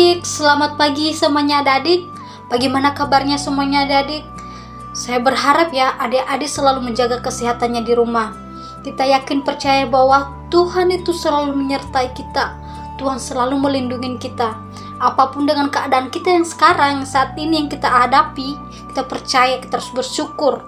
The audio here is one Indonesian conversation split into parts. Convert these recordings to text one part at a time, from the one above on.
adik-adik, selamat pagi semuanya adik-adik. Bagaimana kabarnya semuanya adik-adik? Saya berharap ya adik-adik selalu menjaga kesehatannya di rumah. Kita yakin percaya bahwa Tuhan itu selalu menyertai kita. Tuhan selalu melindungi kita. Apapun dengan keadaan kita yang sekarang, saat ini yang kita hadapi, kita percaya kita harus bersyukur.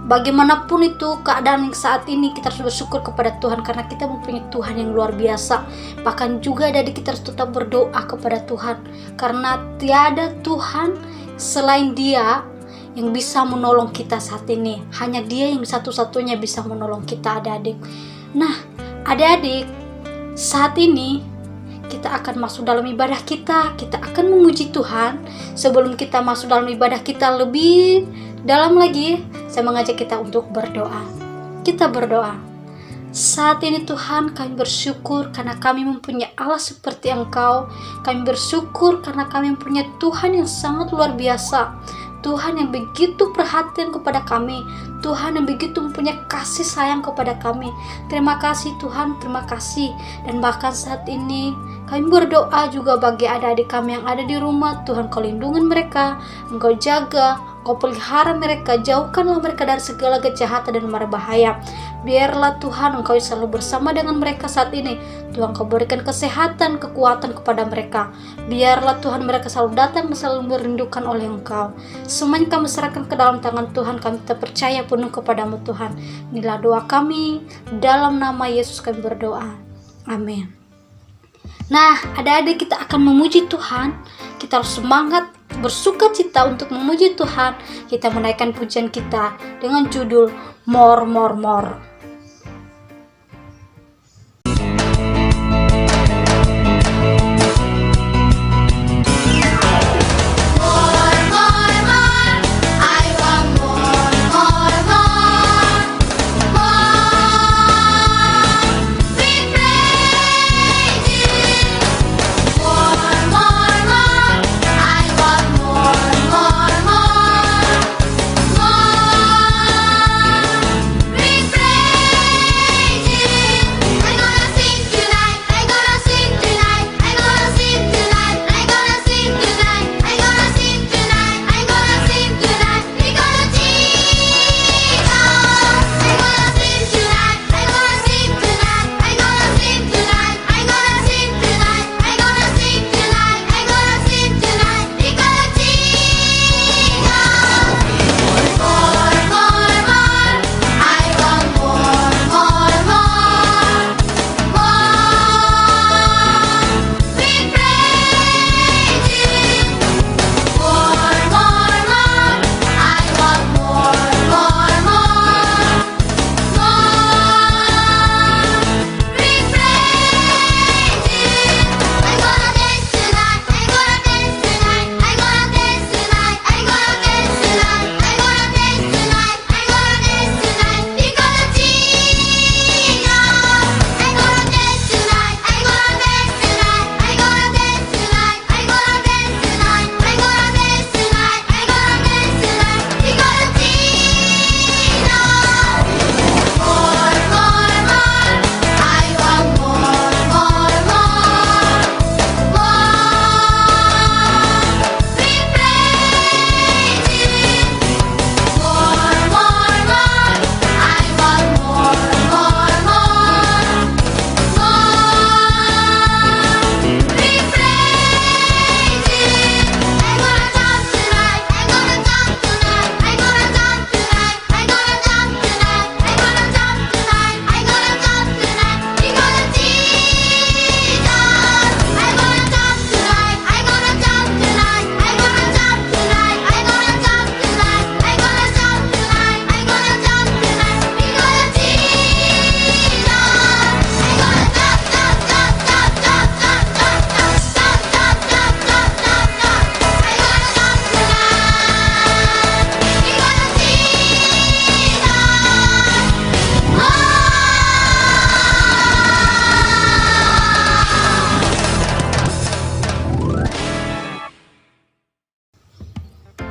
Bagaimanapun itu keadaan yang saat ini, kita harus bersyukur kepada Tuhan karena kita mempunyai Tuhan yang luar biasa. Bahkan juga adik kita harus tetap berdoa kepada Tuhan karena tiada Tuhan selain Dia yang bisa menolong kita saat ini. Hanya Dia yang satu-satunya bisa menolong kita adik-adik. Nah adik-adik, saat ini kita akan masuk dalam ibadah kita akan memuji Tuhan. Sebelum kita masuk dalam ibadah kita lebih dalam lagi, saya mengajak kita untuk berdoa. Kita berdoa. Saat ini Tuhan, kami bersyukur karena kami mempunyai Allah seperti Engkau. Kami bersyukur karena kami mempunyai Tuhan yang sangat luar biasa. Tuhan yang begitu perhatian kepada kami. Tuhan yang begitu mempunyai kasih sayang kepada kami. Terima kasih Tuhan, terima kasih. Dan bahkan saat ini kami berdoa juga bagi adik-adik kami yang ada di rumah. Tuhan, Kau lindungi mereka, Engkau jaga, Kau pelihara mereka, jauhkanlah mereka dari segala kejahatan dan mara bahaya. Biarlah Tuhan Engkau selalu bersama dengan mereka saat ini. Tuhan, Kau berikan kesehatan, kekuatan kepada mereka. Biarlah Tuhan mereka selalu datang dan selalu merindukan oleh Engkau. Semuanya kami serahkan ke dalam tangan Tuhan. Kami tetap percaya penuh kepadamu Tuhan. Inilah doa kami, dalam nama Yesus kami berdoa. Amin. Nah adik-adik, kita akan memuji Tuhan. Kita harus semangat, bersuka cita untuk memuji Tuhan. Kita menaikkan pujian kita dengan judul More, More, More.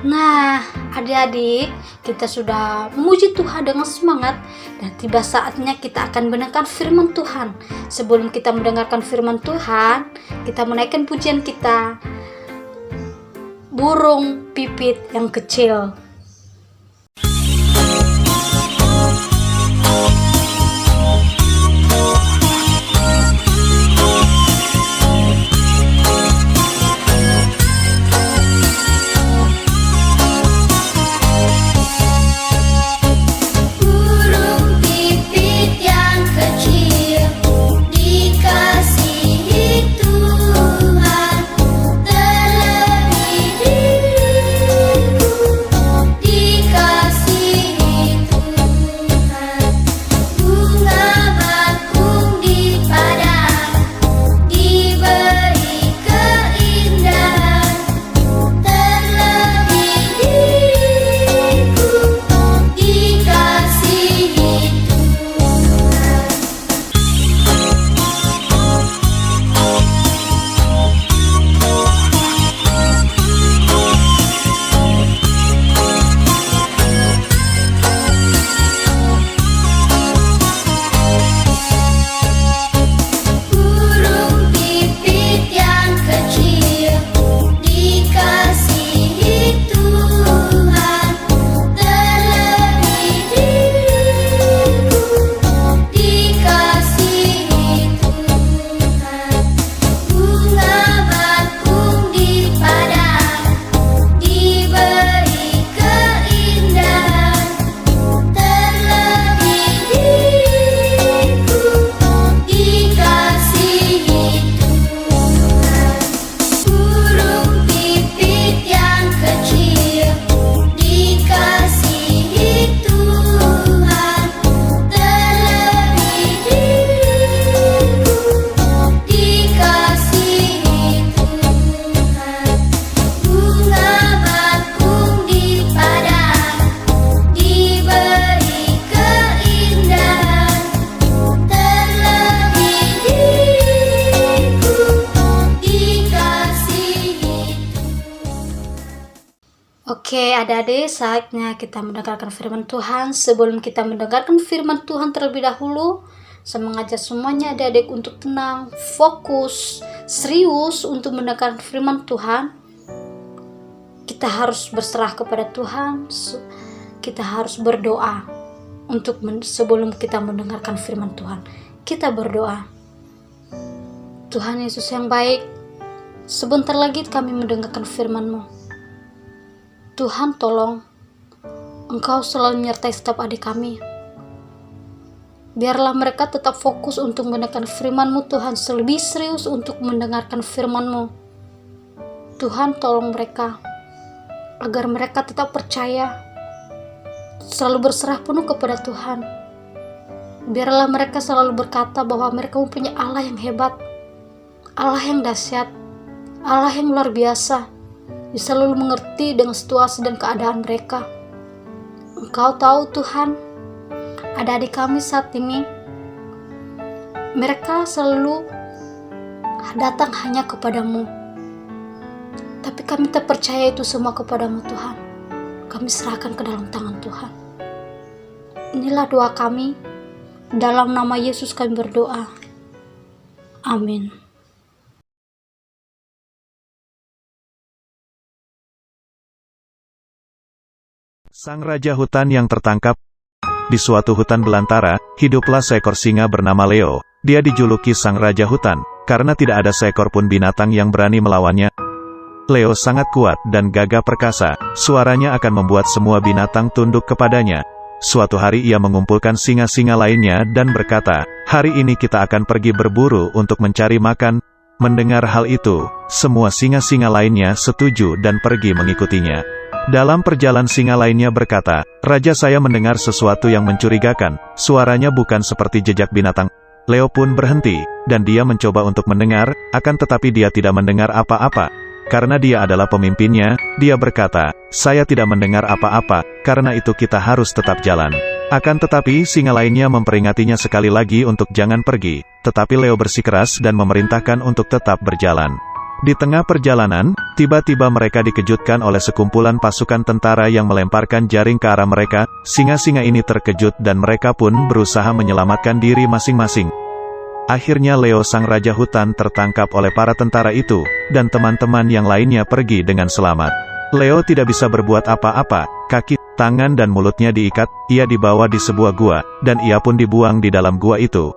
Nah adik-adik, kita sudah memuji Tuhan dengan semangat dan tiba saatnya kita akan mendengarkan firman Tuhan. Sebelum kita mendengarkan firman Tuhan, kita menaikkan pujian kita. burung pipit yang kecil. Oke, adik-adik, saatnya kita mendengarkan firman Tuhan. Sebelum kita mendengarkan firman Tuhan terlebih dahulu, saya mengajak semuanya adik-adik untuk tenang, fokus, serius untuk mendengarkan firman Tuhan. Kita harus berserah kepada Tuhan. Kita harus berdoa untuk sebelum kita mendengarkan firman Tuhan. Kita berdoa. Tuhan Yesus yang baik, sebentar lagi kami mendengarkan firman-Mu. Tuhan tolong, Engkau selalu menyertai setiap adik kami. Biarlah mereka tetap fokus untuk mendengarkan firman-Mu Tuhan, lebih serius untuk mendengarkan firman-Mu. Tuhan tolong mereka, agar mereka tetap percaya, selalu berserah penuh kepada Tuhan. Biarlah mereka selalu berkata bahwa mereka mempunyai Allah yang hebat, Allah yang dahsyat, Allah yang luar biasa, bisa selalu mengerti dengan situasi dan keadaan mereka. Engkau tahu Tuhan, ada adik kami saat ini, mereka selalu datang hanya kepadamu, tapi kami tak percaya itu semua kepadamu Tuhan. Kami serahkan ke dalam tangan Tuhan. Inilah doa kami, dalam nama Yesus kami berdoa. Amin. Sang Raja Hutan yang tertangkap. Di suatu hutan belantara, hiduplah seekor singa bernama Leo. Dia dijuluki Sang Raja Hutan, karena tidak ada seekor pun binatang yang berani melawannya. Leo sangat kuat dan gagah perkasa, suaranya akan membuat semua binatang tunduk kepadanya. Suatu hari ia mengumpulkan singa-singa lainnya dan berkata, "Hari ini kita akan pergi berburu untuk mencari makan." Mendengar hal itu, semua singa-singa lainnya setuju dan pergi mengikutinya. Dalam perjalanan singa lainnya berkata, "Raja, saya mendengar sesuatu yang mencurigakan, suaranya bukan seperti jejak binatang." Leo pun berhenti, dan dia mencoba untuk mendengar, akan tetapi dia tidak mendengar apa-apa. Karena dia adalah pemimpinnya, dia berkata, "Saya tidak mendengar apa-apa, karena itu kita harus tetap jalan." Akan tetapi singa lainnya memperingatinya sekali lagi untuk jangan pergi, tetapi Leo bersikeras dan memerintahkan untuk tetap berjalan. Di tengah perjalanan, tiba-tiba mereka dikejutkan oleh sekumpulan pasukan tentara yang melemparkan jaring ke arah mereka. Singa-singa ini terkejut dan mereka pun berusaha menyelamatkan diri masing-masing. Akhirnya Leo Sang Raja Hutan tertangkap oleh para tentara itu, dan teman-teman yang lainnya pergi dengan selamat. Leo tidak bisa berbuat apa-apa, kaki, tangan dan mulutnya diikat, ia dibawa di sebuah gua, dan ia pun dibuang di dalam gua itu.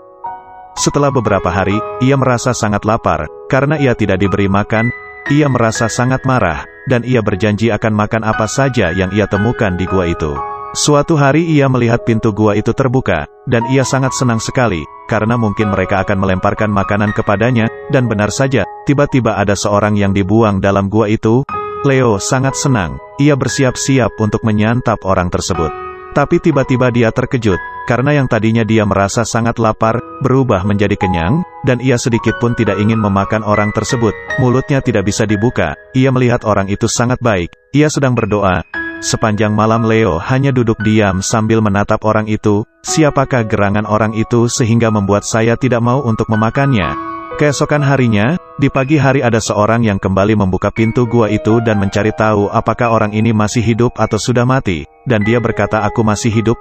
Setelah beberapa hari, ia merasa sangat lapar, karena ia tidak diberi makan, ia merasa sangat marah, dan ia berjanji akan makan apa saja yang ia temukan di gua itu. Suatu hari ia melihat pintu gua itu terbuka, dan ia sangat senang sekali, karena mungkin mereka akan melemparkan makanan kepadanya, dan benar saja, tiba-tiba ada seorang yang dibuang dalam gua itu. Leo sangat senang, ia bersiap-siap untuk menyantap orang tersebut. Tapi tiba-tiba dia terkejut, karena yang tadinya dia merasa sangat lapar, berubah menjadi kenyang, dan ia sedikit pun tidak ingin memakan orang tersebut. Mulutnya tidak bisa dibuka, ia melihat orang itu sangat baik, ia sedang berdoa. Sepanjang malam Leo hanya duduk diam sambil menatap orang itu. Siapakah gerangan orang itu sehingga membuat saya tidak mau untuk memakannya? Keesokan harinya, di pagi hari ada seorang yang kembali membuka pintu gua itu dan mencari tahu apakah orang ini masih hidup atau sudah mati, dan dia berkata aku masih hidup.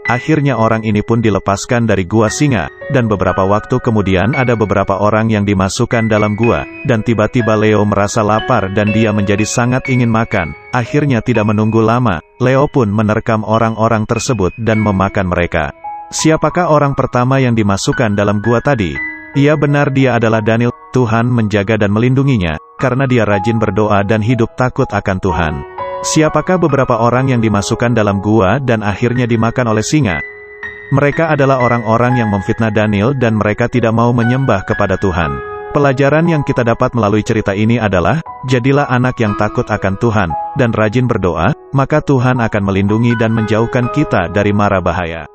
Akhirnya orang ini pun dilepaskan dari gua singa, dan beberapa waktu kemudian ada beberapa orang yang dimasukkan dalam gua, dan tiba-tiba Leo merasa lapar dan dia menjadi sangat ingin makan. Akhirnya tidak menunggu lama, Leo pun menerkam orang-orang tersebut dan memakan mereka. Siapakah orang pertama yang dimasukkan dalam gua tadi? Iya benar, dia adalah Daniel. Tuhan menjaga dan melindunginya, karena dia rajin berdoa dan hidup takut akan Tuhan. Siapakah beberapa orang yang dimasukkan dalam gua dan akhirnya dimakan oleh singa? Mereka adalah orang-orang yang memfitnah Daniel dan mereka tidak mau menyembah kepada Tuhan. Pelajaran yang kita dapat melalui cerita ini adalah, jadilah anak yang takut akan Tuhan, dan rajin berdoa, maka Tuhan akan melindungi dan menjauhkan kita dari mara bahaya.